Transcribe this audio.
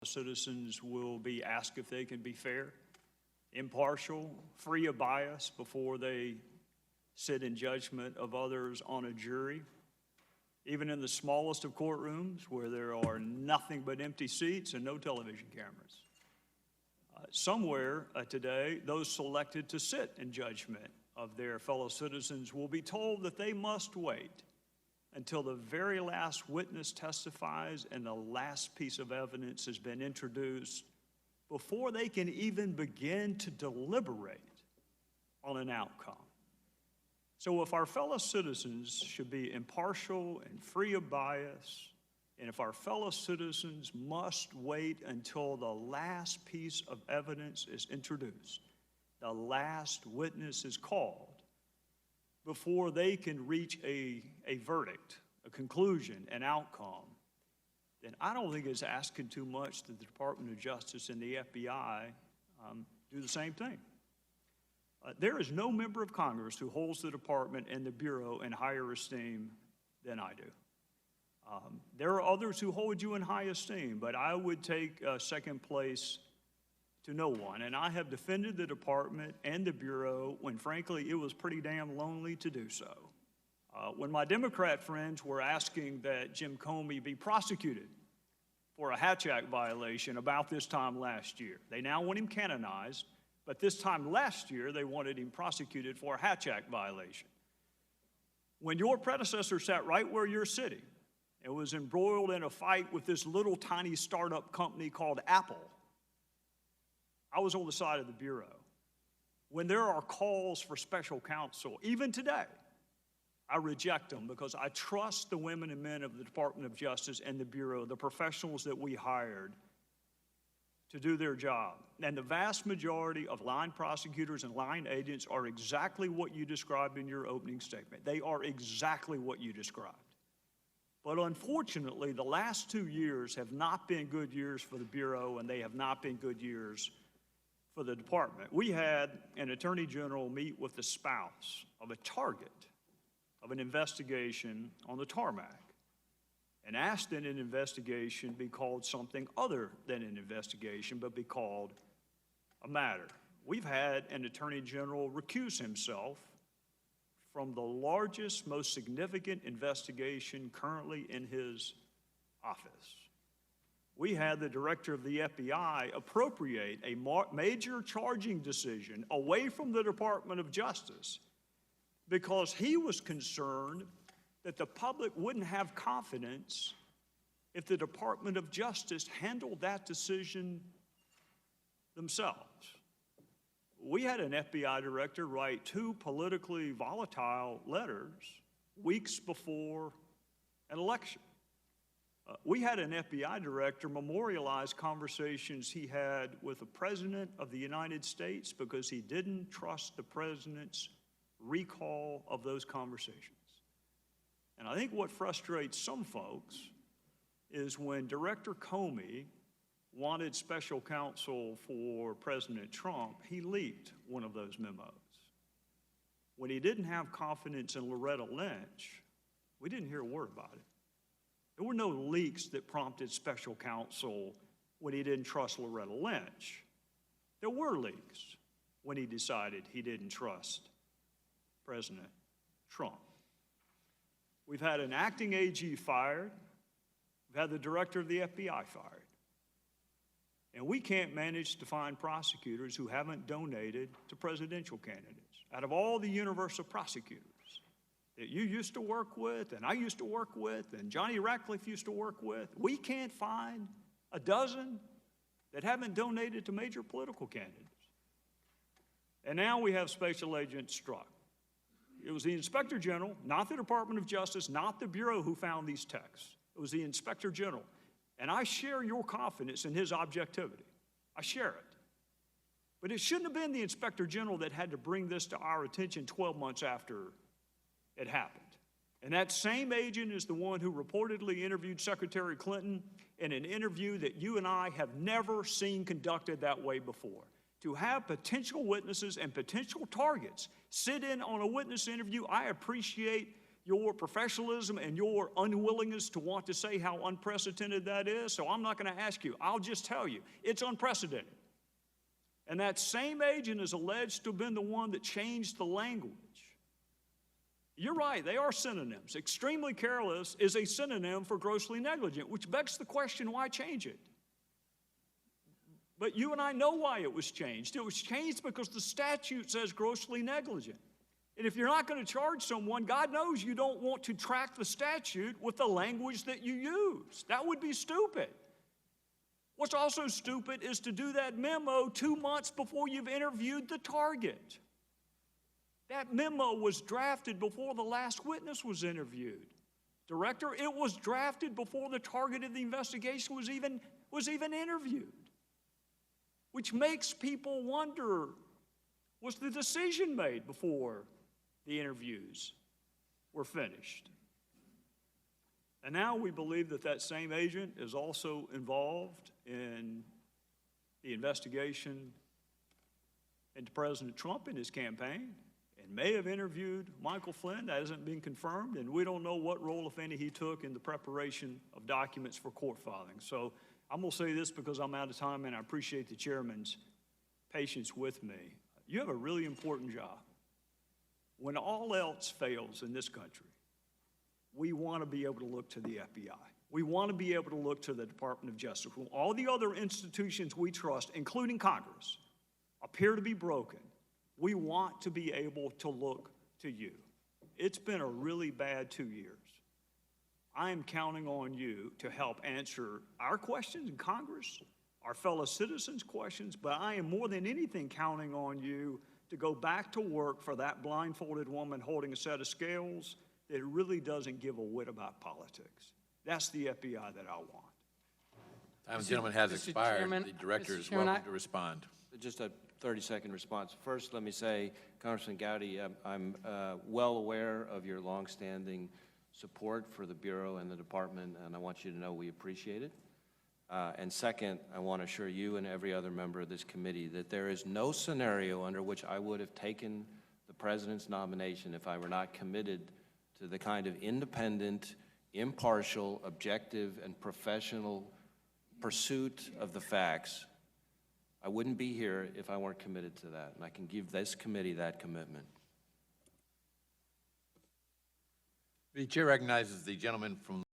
Citizens will be asked if they can be fair, impartial, free of bias before they sit in judgment of others on a jury. Even in the smallest of courtrooms where there are nothing but empty seats and no television cameras. Somewhere today, those selected to sit in judgment of their fellow citizens will be told that they must wait until the very last witness testifies and the last piece of evidence has been introduced before they can even begin to deliberate on an outcome. So if our fellow citizens should be impartial and free of bias, and if our fellow citizens must wait until the last piece of evidence is introduced, the last witness is called, before they can reach a verdict, a conclusion, an outcome, then I don't think it's asking too much that the Department of Justice and the FBI do the same thing. There is no member of Congress who holds the department and the Bureau in higher esteem than I do. There are others who hold you in high esteem, but I would take second place to no one. And I have defended the department and the Bureau when, frankly, it was pretty damn lonely to do so. When my Democrat friends were asking that Jim Comey be prosecuted for a Hatch Act violation about this time last year, they now want him canonized, but this time last year they wanted him prosecuted for a Hatch Act violation. When your predecessor sat right where you're sitting and was embroiled in a fight with this little tiny startup company called Apple, I was on the side of the Bureau. When there are calls for special counsel, even today, I reject them because I trust the women and men of the Department of Justice and the Bureau, the professionals that we hired to do their job. And the vast majority of line prosecutors and line agents are exactly what you described in your opening statement. They are exactly what you described. But unfortunately, the last 2 years have not been good years for the Bureau, and they have not been good years for the department. We had an attorney general meet with the spouse of a target of an investigation on the tarmac and asked that an investigation be called something other than an investigation, but be called a matter. We've had an attorney general recuse himself from the largest, most significant investigation currently in his office. We had the director of the FBI appropriate a major charging decision away from the Department of Justice because he was concerned that the public wouldn't have confidence if the Department of Justice handled that decision themselves. We had an FBI director write 2 politically volatile letters weeks before an election. We had an FBI director memorialize conversations he had with the President of the United States because he didn't trust the President's recall of those conversations. And I think what frustrates some folks is when Director Comey wanted special counsel for President Trump, he leaked one of those memos. When he didn't have confidence in Loretta Lynch, we didn't hear a word about it. There were no leaks that prompted special counsel when he didn't trust Loretta Lynch. There were leaks when he decided he didn't trust President Trump. We've had an acting AG fired. We've had the director of the FBI fired. And we can't manage to find prosecutors who haven't donated to presidential candidates. Out of all the universe of prosecutors that you used to work with, and I used to work with, and Johnny Ratcliffe used to work with, we can't find a dozen that haven't donated to major political candidates. And now we have Special Agent Strzok. It was the Inspector General, not the Department of Justice, not the Bureau who found these texts. It was the Inspector General. And I share your confidence in his objectivity. I share it. But it shouldn't have been the Inspector General that had to bring this to our attention 12 months after it happened. And that same agent is the one who reportedly interviewed Secretary Clinton in an interview that you and I have never seen conducted that way before. To have potential witnesses and potential targets sit in on a witness interview, I appreciate your professionalism and your unwillingness to want to say how unprecedented that is, so I'm not going to ask you. I'll just tell you, it's unprecedented. And that same agent is alleged to have been the one that changed the language. You're right, they are synonyms. Extremely careless is a synonym for grossly negligent, which begs the question, why change it? But you and I know why it was changed. It was changed because the statute says grossly negligent. And if you're not going to charge someone, God knows you don't want to track the statute with the language that you use. That would be stupid. What's also stupid is to do that memo 2 months before you've interviewed the target. That memo was drafted before the last witness was interviewed. Director, it was drafted before the target of the investigation was even interviewed. Which makes people wonder, was the decision made before the interviews were finished? And now we believe that that same agent is also involved in the investigation into President Trump and his campaign, and may have interviewed Michael Flynn. That hasn't been confirmed, and we don't know what role, if any, he took in the preparation of documents for court filings. So I'm going to say this because I'm out of time, and I appreciate the chairman's patience with me. You have a really important job. When all else fails in this country, we want to be able to look to the FBI. We want to be able to look to the Department of Justice. When all the other institutions we trust, including Congress, appear to be broken, we want to be able to look to you. It's been a really bad 2 years. I am counting on you to help answer our questions in Congress, our fellow citizens' questions, but I am more than anything counting on you to go back to work for that blindfolded woman holding a set of scales that really doesn't give a whit about politics. That's the FBI that I want. Time of the gentleman has expired. Chairman, The director Mr. is Chairman, welcome to respond. Just a 30-second response. First, let me say, Congressman Gowdy, I'm well aware of your longstanding support for the Bureau and the Department, and I want you to know we appreciate it. And second, I want to assure you and every other member of this committee that there is no scenario under which I would have taken the President's nomination if I were not committed to the kind of independent, impartial, objective, and professional pursuit of the facts. I wouldn't be here if I weren't committed to that, and I can give this committee that commitment. The chair recognizes the gentleman from